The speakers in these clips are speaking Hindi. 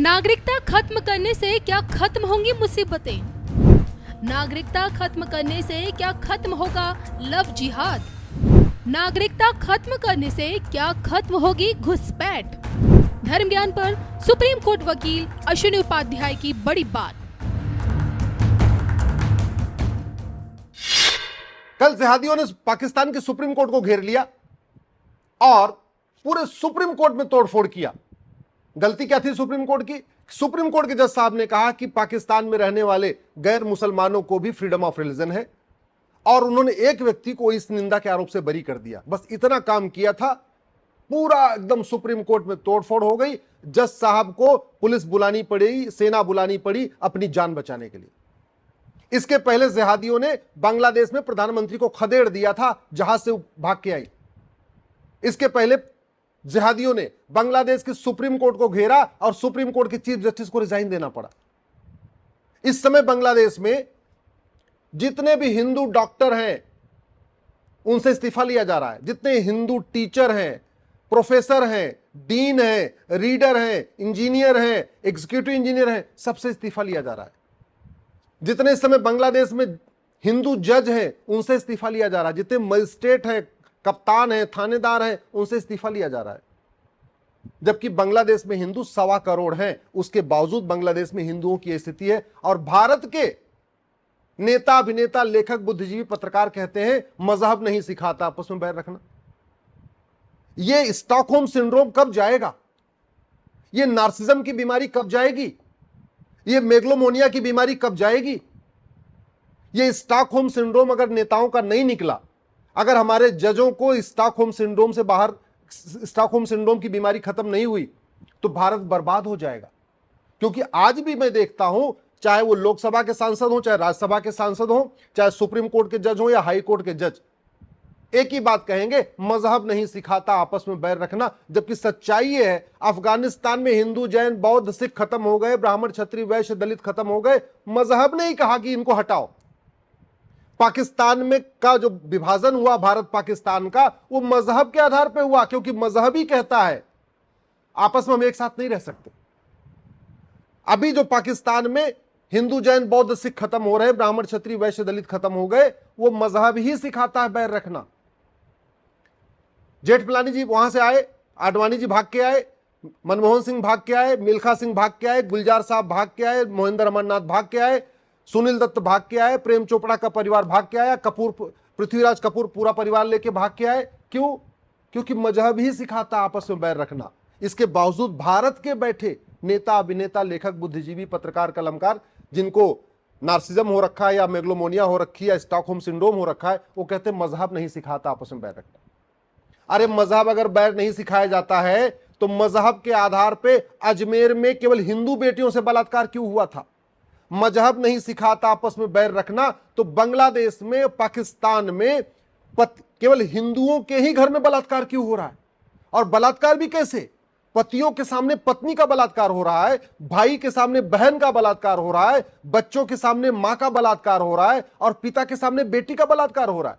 नागरिकता खत्म करने से क्या खत्म होंगी मुसीबतें? नागरिकता खत्म करने से क्या खत्म होगा लव जिहाद? नागरिकता खत्म करने से क्या खत्म होगी घुसपैठ? धर्म ज्ञान पर सुप्रीम कोर्ट वकील अश्विनी उपाध्याय की बड़ी बात। कल जिहादियों ने पाकिस्तान के सुप्रीम कोर्ट को घेर लिया और पूरे सुप्रीम कोर्ट में तोड़फोड़ किया। गलती क्या थी सुप्रीम कोर्ट की? सुप्रीम कोर्ट के जज साहब ने कहा कि पाकिस्तान में रहने वाले गैर मुसलमानों को भी फ्रीडम ऑफ रिलीजन है और उन्होंने एक व्यक्ति को इस निंदा के आरोप से बरी कर दिया। बस इतना काम किया था, पूरा एकदम सुप्रीम कोर्ट में तोड़फोड़ हो गई। जज साहब को पुलिस बुलानी पड़ी, सेना बुलानी पड़ी अपनी जान बचाने के लिए। इसके पहले जिहादियों ने बांग्लादेश में प्रधानमंत्री को खदेड़ दिया था, जहाज से भाग के आई। इसके पहले जिहादियों ने बांग्लादेश की सुप्रीम कोर्ट को घेरा और सुप्रीम कोर्ट के चीफ जस्टिस को रिजाइन देना पड़ा। इस समय बांग्लादेश में जितने भी हिंदू डॉक्टर हैं उनसे इस्तीफा लिया जा रहा है। जितने हिंदू टीचर हैं, प्रोफेसर हैं, डीन हैं, रीडर हैं, इंजीनियर हैं, एग्जीक्यूटिव इंजीनियर हैं, सबसे इस्तीफा लिया जा रहा है। जितने इस समय बांग्लादेश में हिंदू जज हैं उनसे इस्तीफा लिया जा रहा है। जितने मजिस्ट्रेट हैं, कप्तान हैं, थानेदार हैं, उनसे इस्तीफा लिया जा रहा है। जबकि बांग्लादेश में हिंदू 1.25 करोड़ हैं, उसके बावजूद बांग्लादेश में हिंदुओं की स्थिति है। और भारत के नेता, अभिनेता, लेखक, बुद्धिजीवी, पत्रकार कहते हैं मजहब नहीं सिखाता आपस में बैर रखना। यह स्टॉकहोम सिंड्रोम कब जाएगा? यह नार्सिज्म की बीमारी कब जाएगी? यह मेगलोमोनिया की बीमारी कब जाएगी? यह स्टॉकहोम सिंड्रोम अगर नेताओं का नहीं निकला, अगर हमारे जजों को स्टॉकहोम सिंड्रोम से बाहर, स्टॉकहोम सिंड्रोम की बीमारी खत्म नहीं हुई, तो भारत बर्बाद हो जाएगा। क्योंकि आज भी मैं देखता हूं, चाहे वो लोकसभा के सांसद हो, चाहे राज्यसभा के सांसद हो, चाहे सुप्रीम कोर्ट के जज हो या हाई कोर्ट के जज, एक ही बात कहेंगे, मजहब नहीं सिखाता आपस में बैर रखना। जबकि सच्चाई ये है, अफगानिस्तान में हिंदू, जैन, बौद्ध, सिख खत्म हो गए, ब्राह्मण, क्षत्रिय, वैश्य, दलित खत्म हो गए। मजहब ने ही कहा कि इनको हटाओ। पाकिस्तान में का जो विभाजन हुआ भारत पाकिस्तान का, वो मजहब के आधार पर हुआ, क्योंकि मजहब ही कहता है आपस में हम एक साथ नहीं रह सकते। अभी जो पाकिस्तान में हिंदू, जैन, बौद्ध, सिख खत्म हो रहे, ब्राह्मण, क्षत्रिय, वैश्य, दलित खत्म हो गए, वो मजहब ही सिखाता है बैर रखना। जेठमलानी जी वहां से आए, आडवाणी जी भाग के आए, मनमोहन सिंह भाग के आए, मिल्खा सिंह भाग के आए, गुलजार साहब भाग के आए, मोहिंदर अमरनाथ भाग के आए, सुनील दत्त भाग के आए, प्रेम चोपड़ा का परिवार भाग के आया, कपूर, पृथ्वीराज कपूर पूरा परिवार लेके भाग के आए। क्यों? क्योंकि मजहब ही सिखाता आपस में बैर रखना। इसके बावजूद भारत के बैठे नेता, अभिनेता, लेखक, बुद्धिजीवी, पत्रकार, कलमकार, जिनको नार्सिज्म हो रखा है या मेगलोमोनिया हो रखी है या स्टॉकहोम सिंड्रोम हो रखा है, वो कहते हैं मजहब नहीं सिखाता आपस में बैर रखना। अरे मजहब अगर बैर नहीं सिखाया जाता है तो मजहब के आधार पे अजमेर में केवल हिंदू बेटियों से बलात्कार क्यों हुआ था? मजहब नहीं सिखाता आपस में बैर रखना तो बांग्लादेश में, पाकिस्तान में केवल हिंदुओं के ही घर में बलात्कार क्यों हो रहा है? और बलात्कार भी कैसे? पतियों के सामने पत्नी का बलात्कार हो रहा है, भाई के सामने बहन का बलात्कार हो रहा है, बच्चों के सामने मां का बलात्कार हो रहा है और पिता के सामने बेटी का बलात्कार हो रहा है।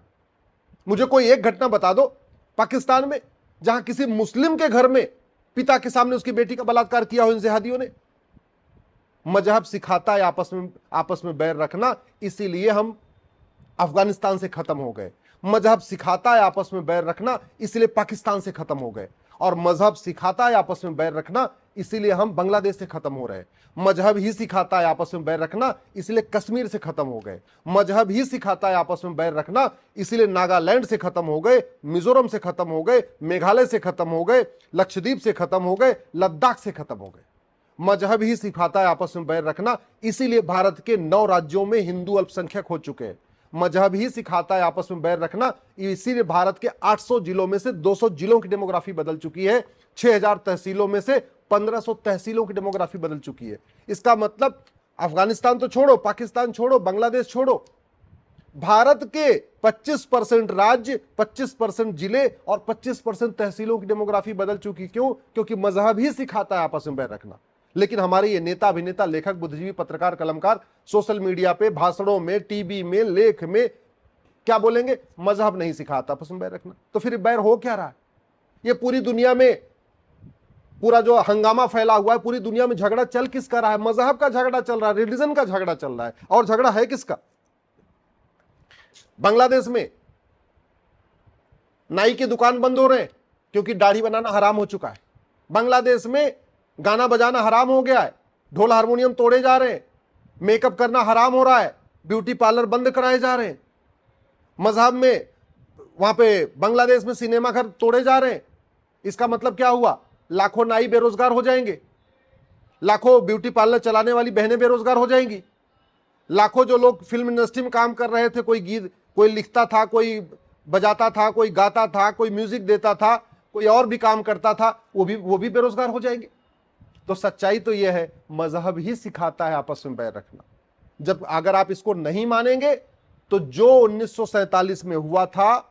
मुझे कोई एक घटना बता दो पाकिस्तान में जहां किसी मुस्लिम के घर में पिता के सामने उसकी बेटी का बलात्कार किया हो इन जिहादियों ने। मजहब सिखाता है आपस में बैर रखना, इसीलिए हम अफगानिस्तान से खत्म हो गए। मजहब सिखाता है आपस में बैर रखना, इसलिए पाकिस्तान से खत्म हो गए। और मजहब सिखाता है आपस में बैर रखना, इसीलिए हम बांग्लादेश से खत्म हो रहे। मजहब ही सिखाता है आपस में बैर रखना, इसलिए कश्मीर से खत्म हो गए। मजहब ही सिखाता है आपस में बैर रखना, इसलिए नागालैंड से खत्म हो गए, मिजोरम से खत्म हो गए, मेघालय से खत्म हो गए, लक्षद्वीप से खत्म हो गए, लद्दाख से खत्म हो गए। मजहब ही सिखाता है आपस में बैर रखना, इसीलिए भारत के 9 राज्यों में हिंदू अल्पसंख्यक हो चुके हैं। मजहब ही सिखाता है आपस में बैर रखना, इसीलिए भारत के 800 जिलों में से 200 जिलों की डेमोग्राफी बदल चुकी है। 6000 तहसीलों में से 1500 तहसीलों की डेमोग्राफी बदल चुकी है। इसका मतलब अफगानिस्तान तो छोड़ो, पाकिस्तान छोड़ो, बांग्लादेश छोड़ो, भारत के 25% राज्य, 25% जिले और 25% तहसीलों की डेमोग्राफी बदल चुकी। क्यों? क्योंकि मजहब ही सिखाता है आपस में बैर रखना। लेकिन हमारे ये नेता, अभिनेता, लेखक, बुद्धिजीवी, पत्रकार, कलमकार सोशल मीडिया पे, भाषणों में, टीवी में, लेख में क्या बोलेंगे? मजहब नहीं सिखाता आपस में बैर रखना। तो फिर बैर हो क्या रहा है? ये पूरी दुनिया में पूरा जो हंगामा फैला हुआ है, पूरी दुनिया में झगड़ा चल किसका रहा है? मजहब का झगड़ा चल रहा है, रिलीजन का झगड़ा चल रहा है। और झगड़ा है किसका? बांग्लादेश में नाई की दुकान बंद हो रहे हैं क्योंकि दाढ़ी बनाना हराम हो चुका है। बांग्लादेश में गाना बजाना हराम हो गया है, ढोल हारमोनियम तोड़े जा रहे हैं, मेकअप करना हराम हो रहा है, ब्यूटी पार्लर बंद कराए जा रहे हैं। मजहब में वहां पे बांग्लादेश में सिनेमा घर तोड़े जा रहे हैं। इसका मतलब क्या हुआ? लाखों नाई बेरोजगार हो जाएंगे, लाखों ब्यूटी पार्लर चलाने वाली बहनें बेरोजगार हो जाएंगी, लाखों जो लोग फिल्म इंडस्ट्री में काम कर रहे थे, कोई गीत कोई लिखता था, कोई बजाता था, कोई गाता था, कोई म्यूजिक देता था, कोई और भी काम करता था, वो भी बेरोजगार हो जाएंगे। तो सच्चाई तो यह है, मजहब ही सिखाता है आपस में बैर रखना। जब अगर आप इसको नहीं मानेंगे तो जो 1947 में हुआ था,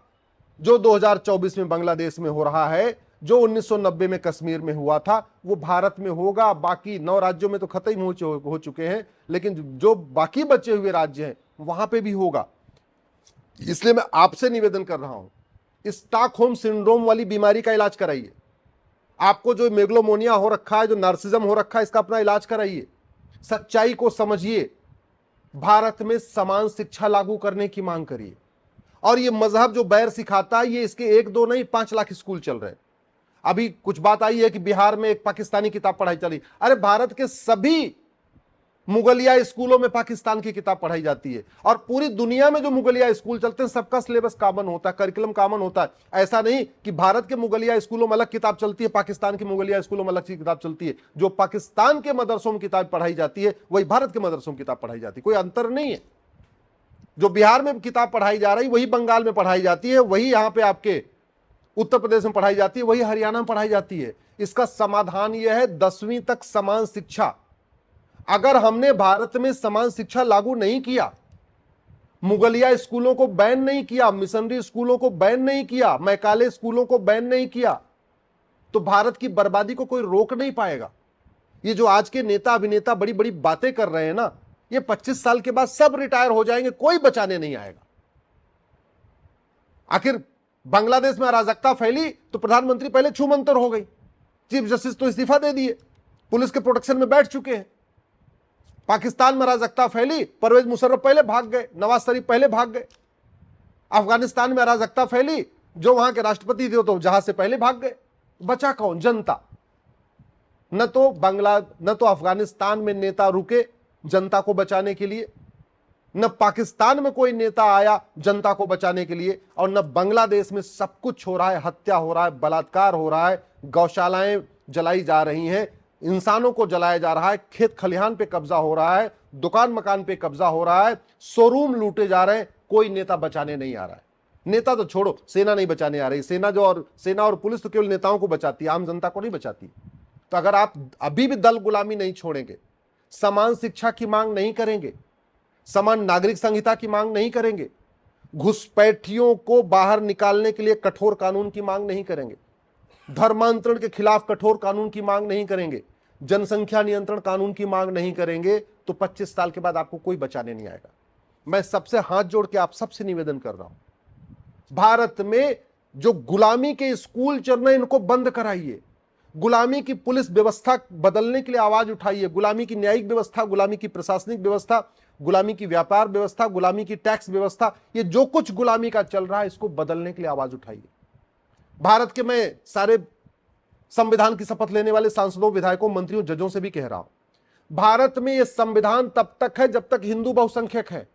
जो 2024 में बांग्लादेश में हो रहा है, जो 1990 में कश्मीर में हुआ था, वो भारत में होगा। बाकी 9 राज्यों में तो खत्म हो चुके हैं, लेकिन जो बाकी बचे हुए राज्य हैं वहां पे भी होगा। इसलिए मैं आपसे निवेदन कर रहा हूं, स्टॉकहोम सिंड्रोम वाली बीमारी का इलाज कराइए। आपको जो मेगलोमोनिया हो रखा है, जो नार्सिज्म हो रखा है, इसका अपना इलाज कराइए। सच्चाई को समझिए, भारत में समान शिक्षा लागू करने की मांग करिए। और ये मजहब जो बैर सिखाता है, ये इसके 1-2 नहीं 5 लाख स्कूल चल रहे हैं। अभी कुछ बात आई है कि बिहार में एक पाकिस्तानी किताब पढ़ाई चली। अरे भारत के सभी मुगलिया स्कूलों में पाकिस्तान की किताब पढ़ाई जाती है, और पूरी दुनिया में जो मुगलिया स्कूल चलते हैं सबका सिलेबस कॉमन होता है, करिकुलम कॉमन होता है। ऐसा नहीं कि भारत के मुगलिया स्कूलों में अलग किताब चलती है, पाकिस्तान के मुगलिया स्कूलों में अलग किताब चलती है। जो पाकिस्तान के मदरसों में किताब पढ़ाई जाती है वही भारत के मदरसों में किताब पढ़ाई जाती है, कोई अंतर नहीं है। जो बिहार में किताब पढ़ाई जा रही वही बंगाल में पढ़ाई जाती है, वही यहां पे आपके उत्तर प्रदेश में पढ़ाई जाती है, वही हरियाणा में पढ़ाई जाती है। इसका समाधान यह है 10वीं तक समान शिक्षा। अगर हमने भारत में समान शिक्षा लागू नहीं किया, मुगलिया स्कूलों को बैन नहीं किया, मिशनरी स्कूलों को बैन नहीं किया, मैकाले स्कूलों को बैन नहीं किया, तो भारत की बर्बादी को कोई रोक नहीं पाएगा। ये जो आज के नेता अभिनेता बड़ी बड़ी बातें कर रहे हैं ना, ये 25 साल के बाद सब रिटायर हो जाएंगे, कोई बचाने नहीं आएगा। आखिर बांग्लादेश में अराजकता फैली तो प्रधानमंत्री पहले छूमंतर हो गई, चीफ जस्टिस तो इस्तीफा दे दिए, पुलिस के प्रोटेक्शन में बैठ चुके हैं। पाकिस्तान में अराजकता फैली, परवेज मुशर्रफ पहले भाग गए, नवाज शरीफ पहले भाग गए। अफगानिस्तान में अराजकता फैली, जो वहां के राष्ट्रपति थे तो जहाज से पहले भाग गए। बचा कौन? जनता। न तो अफगानिस्तान में नेता रुके जनता को बचाने के लिए, न पाकिस्तान में कोई नेता आया जनता को बचाने के लिए, और न बांग्लादेश में सब कुछ हो रहा है, हत्या हो रहा है, बलात्कार हो रहा है, गौशालाएं जलाई जा रही हैं, इंसानों को जलाया जा रहा है, खेत खलिहान पे कब्जा हो रहा है, दुकान मकान पे कब्जा हो रहा है, शोरूम लूटे जा रहे हैं। कोई नेता बचाने नहीं आ रहा है। नेता तो छोड़ो, सेना नहीं बचाने आ रही। सेना और पुलिस तो केवल नेताओं को बचाती है, आम जनता को नहीं बचाती। तो अगर आप अभी भी दल गुलामी नहीं छोड़ेंगे, समान शिक्षा की मांग नहीं करेंगे, समान नागरिक संहिता की मांग नहीं करेंगे, घुसपैठियों को बाहर निकालने के लिए कठोर कानून की मांग नहीं करेंगे, धर्मांतरण के खिलाफ कठोर कानून की मांग नहीं करेंगे, जनसंख्या नियंत्रण कानून की मांग नहीं करेंगे, तो 25 साल के बाद आपको कोई बचाने नहीं आएगा। मैं सबसे हाथ जोड़ के आप सबसे निवेदन कर रहा हूं, भारत में जो गुलामी के स्कूल चल रहे हैं इनको बंद कराइए। गुलामी की पुलिस व्यवस्था बदलने के लिए आवाज उठाइए। गुलामी की न्यायिक व्यवस्था, गुलामी की प्रशासनिक व्यवस्था, गुलामी की व्यापार व्यवस्था, गुलामी की टैक्स व्यवस्था, ये जो कुछ गुलामी का चल रहा है इसको बदलने के लिए आवाज उठाइए। भारत के मैं सारे संविधान की शपथ लेने वाले सांसदों, विधायकों, मंत्रियों, जजों से भी कह रहा हूं, भारत में यह संविधान तब तक है जब तक हिंदू बहुसंख्यक है।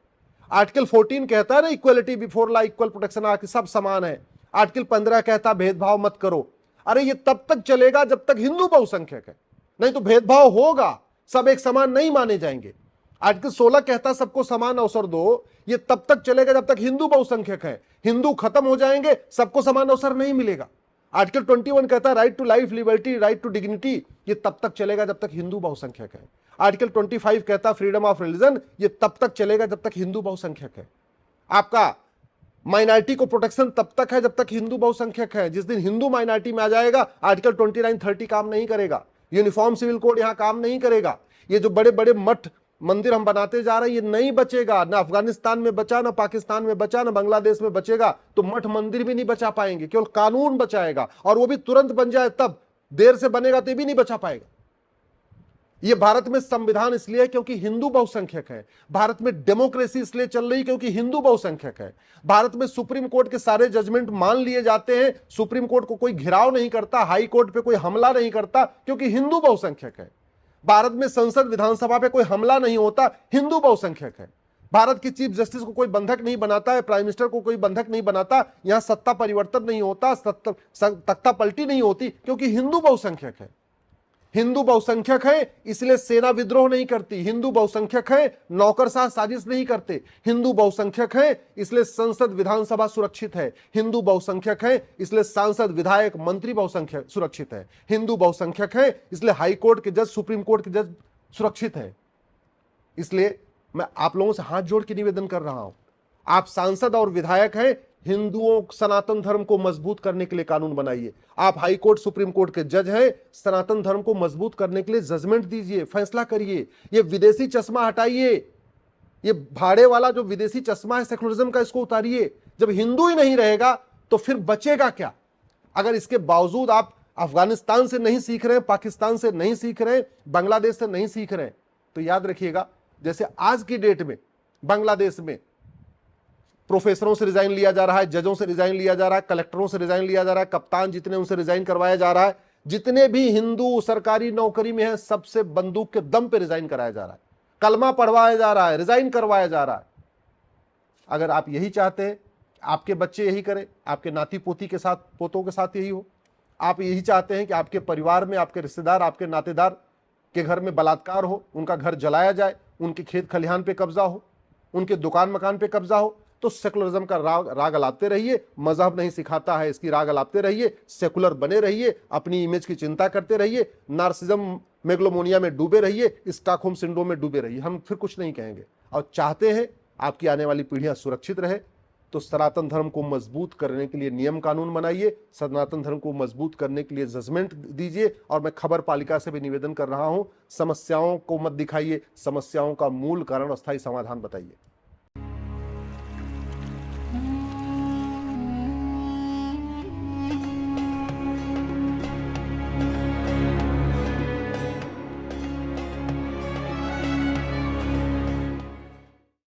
आर्टिकल 14 कहता है ना, equality before law, equal protection, आके सब समान है। आर्टिकल 15 कहता है भेदभाव मत करो। अरे ये तब तक चलेगा जब तक हिंदू बहुसंख्यक है, नहीं तो भेदभाव होगा, सब एक समान नहीं माने जाएंगे। आर्टिकल 16 कहता है सबको समान अवसर दो, ये तब तक चलेगा जब तक हिंदू बहुसंख्यक है। हिंदू खत्म हो जाएंगे, सबको समान अवसर नहीं मिलेगा। आर्टिकल 21 कहता है right to life, liberty, right to dignity, ये तब तक चलेगा जब तक हिंदू बहुसंख्यक है। आर्टिकल 25 कहता है फ्रीडम ऑफ रिलीजन, ये तब तक चलेगा जब तक हिंदू बहुसंख्यक है। आपका माइनॉरिटी को प्रोटेक्शन तब तक है जब तक हिंदू बहुसंख्यक है। जिस दिन हिंदू माइनॉरिटी में आ जाएगा, आर्टिकल 29-30 काम नहीं करेगा, यूनिफॉर्म सिविल कोड यहां काम नहीं करेगा। ये जो बड़े बड़े मठ मंदिर हम बनाते जा रहे हैं, ये नहीं बचेगा। ना अफगानिस्तान में बचा, ना पाकिस्तान में बचा, ना बांग्लादेश में बचेगा। तो मठ मंदिर भी नहीं बचा पाएंगे, केवल कानून बचाएगा, और वो भी तुरंत बन जाए तब देर से बनेगा तो भी नहीं बचा पाएगा। ये भारत में संविधान इसलिए है क्योंकि हिंदू बहुसंख्यक है। भारत में डेमोक्रेसी इसलिए चल रही क्योंकि हिंदू बहुसंख्यक है। भारत में सुप्रीम कोर्ट के सारे जजमेंट मान लिए जाते हैं, सुप्रीम कोर्ट को कोई घिराव नहीं करता, हाई कोर्ट पे कोई हमला नहीं करता क्योंकि हिंदू बहुसंख्यक है। भारत में संसद विधानसभा पे कोई हमला नहीं होता, हिंदू बहुसंख्यक है। भारत की चीफ जस्टिस को कोई बंधक नहीं बनाता है, प्राइम मिनिस्टर को कोई बंधक नहीं बनाता, यहां सत्ता परिवर्तन नहीं होता, तख्ता पलटी नहीं होती क्योंकि हिंदू बहुसंख्यक है। हिंदू बहुसंख्यक है इसलिए सेना विद्रोह नहीं करती, हिंदू बहुसंख्यक है नौकरशाह साजिश नहीं करते, हिंदू बहुसंख्यक है इसलिए संसद विधानसभा सुरक्षित है, हिंदू बहुसंख्यक है इसलिए सांसद विधायक मंत्री बहुसंख्यक सुरक्षित है, हिंदू बहुसंख्यक है इसलिए हाई कोर्ट के जज सुप्रीम कोर्ट के जज सुरक्षित है। इसलिए मैं आप लोगों से हाथ जोड़ के निवेदन कर रहा हूं, आप सांसद और विधायक हैं, हिंदुओं सनातन धर्म को मजबूत करने के लिए कानून बनाइए। आप हाई कोर्ट सुप्रीम कोर्ट के जज हैं, सनातन धर्म को मजबूत करने के लिए जजमेंट दीजिए, फैसला करिए। ये विदेशी चश्मा हटाइए, ये भाड़े वाला जो विदेशी चश्मा है सेकुलरिज्म का, इसको उतारिए। जब हिंदू ही नहीं रहेगा तो फिर बचेगा क्या? अगर इसके बावजूद आप अफगानिस्तान से नहीं सीख रहे, पाकिस्तान से नहीं सीख रहे, बांग्लादेश से नहीं सीख रहे, तो याद रखिएगा जैसे आज की डेट में बांग्लादेश में प्रोफेसरों से रिजाइन लिया जा रहा है, जजों से रिजाइन लिया जा रहा है, कलेक्टरों से रिजाइन लिया जा रहा है, कप्तान जितने उनसे रिजाइन करवाया जा रहा है, जितने भी हिंदू सरकारी नौकरी में हैं सबसे बंदूक के दम पे रिजाइन कराया जा रहा है, कलमा पढ़वाया जा रहा है, रिजाइन करवाया जा रहा है। अगर आप यही चाहते हैं आपके बच्चे यही करें, आपके नाती पोती के साथ, पोतों के साथ यही हो, आप यही चाहते हैं कि आपके परिवार में, आपके रिश्तेदार, आपके नातेदार के घर में बलात्कार हो, उनका घर जलाया जाए, उनके खेत खलिहान पे कब्जा हो, उनके दुकान मकान पे कब्जा हो, तो सेकुलरिज्म का राग अलापते रहिए। मजहब नहीं सिखाता है इसकी राग अलापते रहिए, सेकुलर बने रहिए, अपनी इमेज की चिंता करते रहिए, नार्सिज्म मेगलोमोनिया में डूबे रहिए, स्टॉकहोम सिंड्रोम में डूबे रहिए, हम फिर कुछ नहीं कहेंगे। और चाहते हैं आपकी आने वाली पीढ़ियां सुरक्षित रहे तो सनातन धर्म को मजबूत करने के लिए नियम कानून बनाइए, सनातन धर्म को मजबूत करने के लिए जजमेंट दीजिए। और मैं खबर पालिका से भी निवेदन कर रहा हूं, समस्याओं को मत दिखाइए, समस्याओं का मूल कारण और स्थायी समाधान बताइए।